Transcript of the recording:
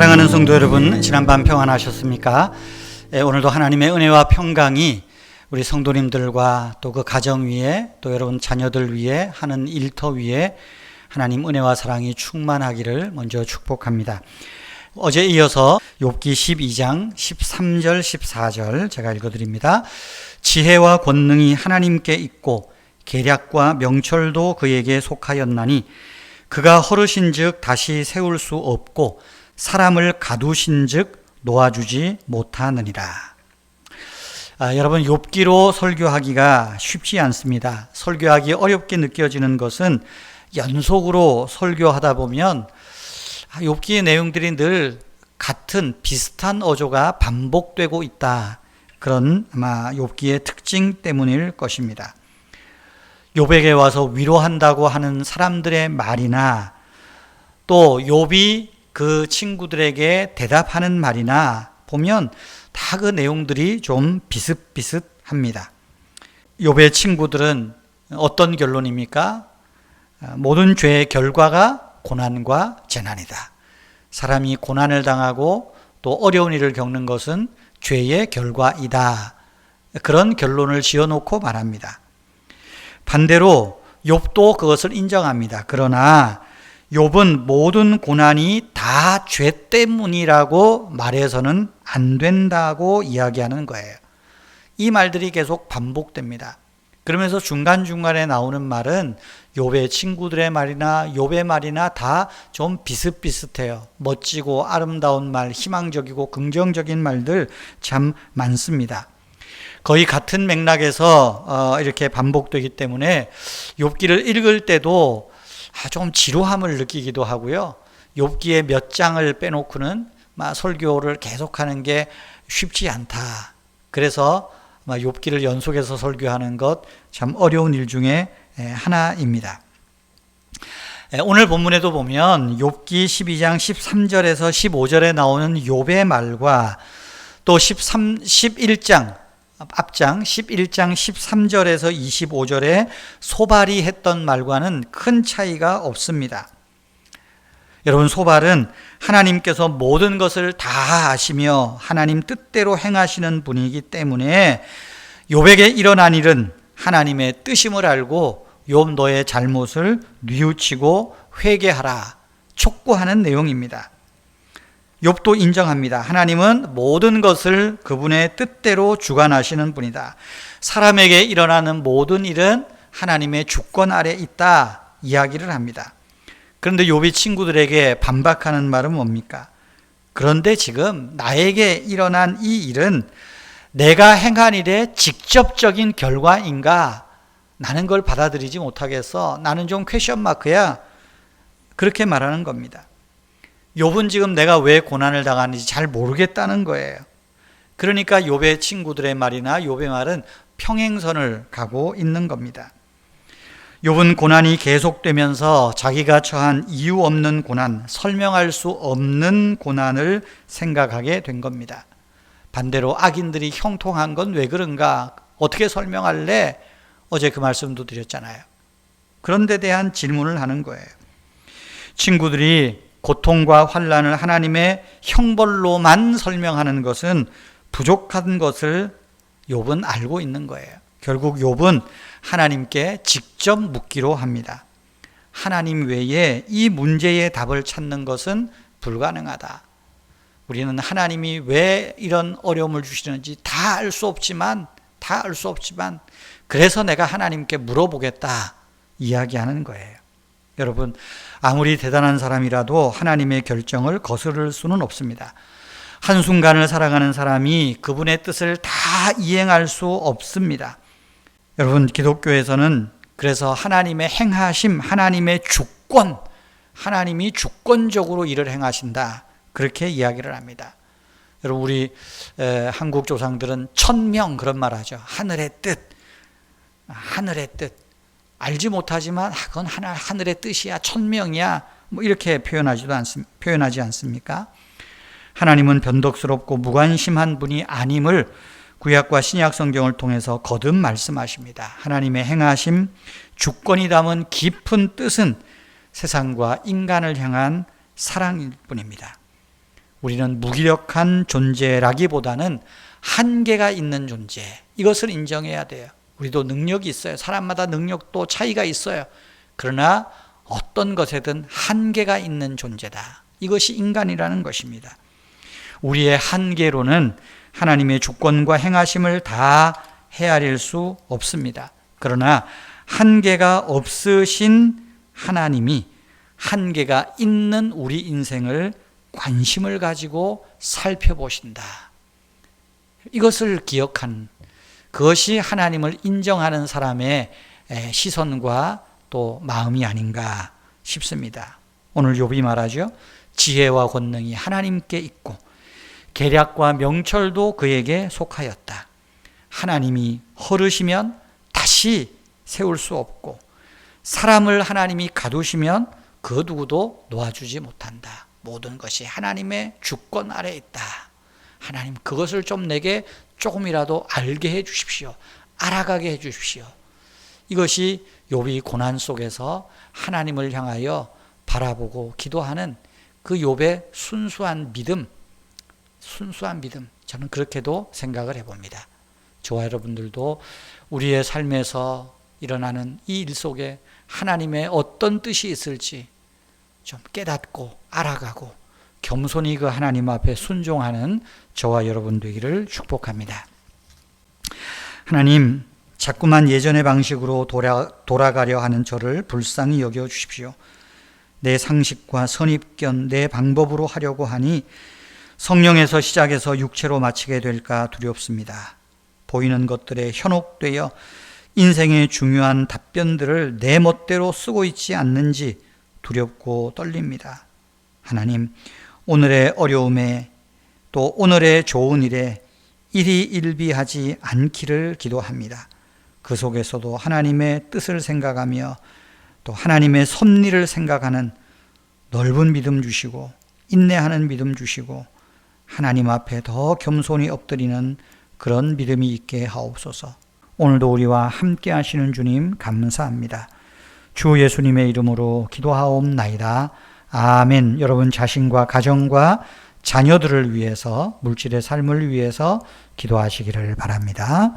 사랑하는 성도 여러분, 지난밤 평안하셨습니까? 오늘도 하나님의 은혜와 평강이 우리 성도님들과 또 그 가정 위에, 또 여러분 자녀들 위에, 하는 일터 위에 하나님 은혜와 사랑이 충만하기를 먼저 축복합니다. 어제 이어서 욥기 12장 13절 14절 제가 읽어드립니다. 지혜와 권능이 하나님께 있고 계략과 명철도 그에게 속하였나니 그가 허르신즉 다시 세울 수 없고 사람을 가두신즉 놓아주지 못하느니라. 여러분, 욥기로 설교하기가 쉽지 않습니다. 설교하기 어렵게 느껴지는 것은 연속으로 설교하다 보면 욥기의 내용들이 늘 같은 비슷한 어조가 반복되고 있다. 그런 아마 욥기의 특징 때문일 것입니다. 욥에게 와서 위로한다고 하는 사람들의 말이나 또 욥이 그 친구들에게 대답하는 말이나 보면 다 그 내용들이 좀 비슷비슷합니다. 욥의 친구들은 어떤 결론입니까? 모든 죄의 결과가 고난과 재난이다. 사람이 고난을 당하고 또 어려운 일을 겪는 것은 죄의 결과이다. 그런 결론을 지어놓고 말합니다. 반대로 욥도 그것을 인정합니다. 그러나 욥은 모든 고난이 다 죄 때문이라고 말해서는 안 된다고 이야기하는 거예요. 이 말들이 계속 반복됩니다. 그러면서 중간중간에 나오는 말은 욥의 친구들의 말이나 욥의 말이나 다 좀 비슷비슷해요. 멋지고 아름다운 말, 희망적이고 긍정적인 말들 참 많습니다. 거의 같은 맥락에서 이렇게 반복되기 때문에 욥기를 읽을 때도 좀 지루함을 느끼기도 하고요. 욥기의 몇 장을 빼놓고는 설교를 계속하는 게 쉽지 않다. 그래서 욥기를 연속해서 설교하는 것 참 어려운 일 중에 하나입니다. 오늘 본문에도 보면 욥기 12장 13절에서 15절에 나오는 욥의 말과 또 11장 앞장 11장 13절에서 25절에 소발이 했던 말과는 큰 차이가 없습니다. 여러분, 소발은 하나님께서 모든 것을 다 아시며 하나님 뜻대로 행하시는 분이기 때문에 욥에게 일어난 일은 하나님의 뜻임을 알고 욥 너의 잘못을 뉘우치고 회개하라 촉구하는 내용입니다. 욥도 인정합니다. 하나님은 모든 것을 그분의 뜻대로 주관하시는 분이다. 사람에게 일어나는 모든 일은 하나님의 주권 아래 있다 이야기를 합니다. 그런데 욥이 친구들에게 반박하는 말은 뭡니까? 그런데 지금 나에게 일어난 이 일은 내가 행한 일의 직접적인 결과인가? 나는 그걸 받아들이지 못하겠어. 나는 좀 퀘션 마크야. 그렇게 말하는 겁니다. 욥은 지금 내가 왜 고난을 당하는지 잘 모르겠다는 거예요. 그러니까 욥의 친구들의 말이나 욥의 말은 평행선을 가고 있는 겁니다. 욥은 고난이 계속되면서 자기가 처한 이유 없는 고난, 설명할 수 없는 고난을 생각하게 된 겁니다. 반대로 악인들이 형통한 건 왜 그런가? 어떻게 설명할래? 어제 그 말씀도 드렸잖아요. 그런 데 대한 질문을 하는 거예요. 친구들이 고통과 환난을 하나님의 형벌로만 설명하는 것은 부족한 것을 욥은 알고 있는 거예요. 결국 욥은 하나님께 직접 묻기로 합니다. 하나님 외에 이 문제의 답을 찾는 것은 불가능하다. 우리는 하나님이 왜 이런 어려움을 주시는지 다 알 수 없지만 그래서 내가 하나님께 물어보겠다 이야기하는 거예요. 여러분, 아무리 대단한 사람이라도 하나님의 결정을 거스를 수는 없습니다. 한순간을 살아가는 사람이 그분의 뜻을 다 이행할 수 없습니다. 여러분, 기독교에서는 그래서 하나님의 행하심, 하나님의 주권, 하나님이 주권적으로 일을 행하신다. 그렇게 이야기를 합니다. 여러분, 우리 한국 조상들은 천명 그런 말 하죠. 하늘의 뜻. 알지 못하지만 그건 하늘의 뜻이야, 천명이야, 이렇게 표현하지 않습니까? 하나님은 변덕스럽고 무관심한 분이 아님을 구약과 신약 성경을 통해서 거듭 말씀하십니다. 하나님의 행하심, 주권이 담은 깊은 뜻은 세상과 인간을 향한 사랑일 뿐입니다. 우리는 무기력한 존재라기보다는 한계가 있는 존재, 이것을 인정해야 돼요. 우리도 능력이 있어요. 사람마다 능력도 차이가 있어요. 그러나 어떤 것에든 한계가 있는 존재다. 이것이 인간이라는 것입니다. 우리의 한계로는 하나님의 주권과 행하심을 다 헤아릴 수 없습니다. 그러나 한계가 없으신 하나님이 한계가 있는 우리 인생을 관심을 가지고 살펴보신다. 이것을 기억한, 그것이 하나님을 인정하는 사람의 시선과 또 마음이 아닌가 싶습니다. 오늘 욥이 말하죠. 지혜와 권능이 하나님께 있고 계략과 명철도 그에게 속하였다. 하나님이 허르시면 다시 세울 수 없고 사람을 하나님이 가두시면 그 누구도 놓아주지 못한다. 모든 것이 하나님의 주권 아래에 있다. 하나님, 그것을 좀 내게 조금이라도 알게 해 주십시오. 알아가게 해 주십시오. 이것이 욥이 고난 속에서 하나님을 향하여 바라보고 기도하는 그 욥의 순수한 믿음, 저는 그렇게도 생각을 해봅니다. 저와 여러분들도 우리의 삶에서 일어나는 이 일 속에 하나님의 어떤 뜻이 있을지 좀 깨닫고 알아가고 겸손히 그 하나님 앞에 순종하는 저와 여러분 되기를 축복합니다. 하나님, 자꾸만 예전의 방식으로 돌아가려 하는 저를 불쌍히 여겨 주십시오. 내 상식과 선입견, 내 방법으로 하려고 하니 성령에서 시작해서 육체로 마치게 될까 두렵습니다. 보이는 것들에 현혹되어 인생의 중요한 답변들을 내 멋대로 쓰고 있지 않는지 두렵고 떨립니다. 하나님, 오늘의 어려움에 또 오늘의 좋은 일에 일희일비하지 않기를 기도합니다. 그 속에서도 하나님의 뜻을 생각하며 또 하나님의 섭리를 생각하는 넓은 믿음 주시고 인내하는 믿음 주시고 하나님 앞에 더 겸손히 엎드리는 그런 믿음이 있게 하옵소서. 오늘도 우리와 함께 하시는 주님 감사합니다. 주 예수님의 이름으로 기도하옵나이다. 아멘. 여러분 자신과 가정과 자녀들을 위해서, 물질의 삶을 위해서 기도하시기를 바랍니다.